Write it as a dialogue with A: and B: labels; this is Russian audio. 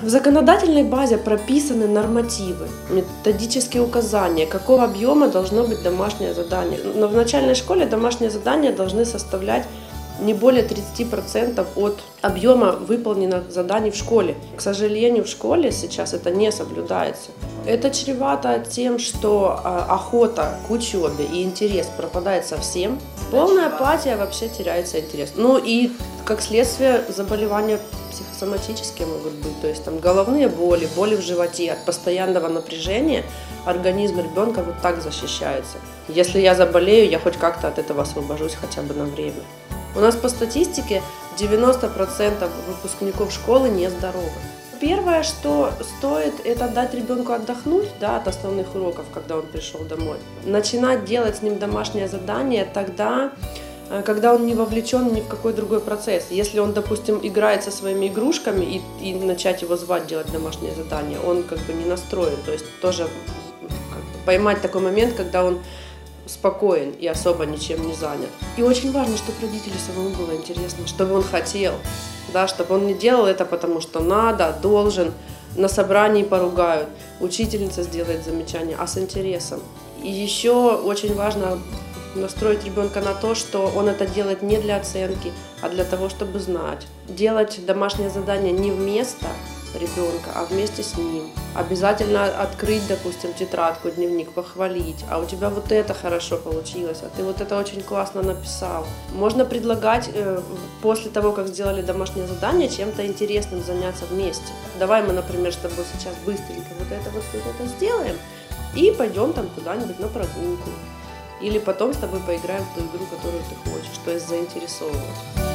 A: В законодательной базе прописаны нормативы, методические указания, какого объема должно быть домашнее задание. Но в начальной школе домашние задания должны составлять не более 30% от объема выполненных заданий в школе. К сожалению, в школе сейчас это не соблюдается. Это чревато тем, что охота к учебе и интерес пропадает совсем. Полная апатия, вообще теряется интерес. Ну и как следствие заболевания психосоматические могут быть, то есть там головные боли, боли в животе от постоянного напряжения. Организм ребенка вот так защищается. Если я заболею, я хоть как-то от этого освобожусь хотя бы на время. У нас по статистике 90% выпускников школы нездоровы. Первое, что стоит, это дать ребенку отдохнуть, от основных уроков, когда он пришел домой. Начинать делать с ним домашнее задание тогда, когда он не вовлечен ни в какой другой процесс. Если он, допустим, играет со своими игрушками и начать его звать делать домашнее задание, он как бы не настроен. То есть тоже поймать такой момент, когда он спокоен и особо ничем не занят. И очень важно, чтобы родителю самому было интересно, чтобы он хотел, чтобы он не делал это потому, что надо, должен, на собрании поругают, учительница сделает замечание, а с интересом. И еще очень важно настроить ребенка на то, что он это делает не для оценки, а для того, чтобы знать. Делать домашнее задание не вместо ребенка, а вместе с ним. Обязательно открыть, допустим, тетрадку, дневник, похвалить. А у тебя вот это хорошо получилось, а ты вот это очень классно написал. Можно предлагать после того, как сделали домашнее задание, чем-то интересным заняться вместе. Давай мы, например, с тобой сейчас быстренько вот это сделаем и пойдем там куда-нибудь на прогулку. Или потом с тобой поиграем в ту игру, которую ты хочешь, то есть заинтересовывать.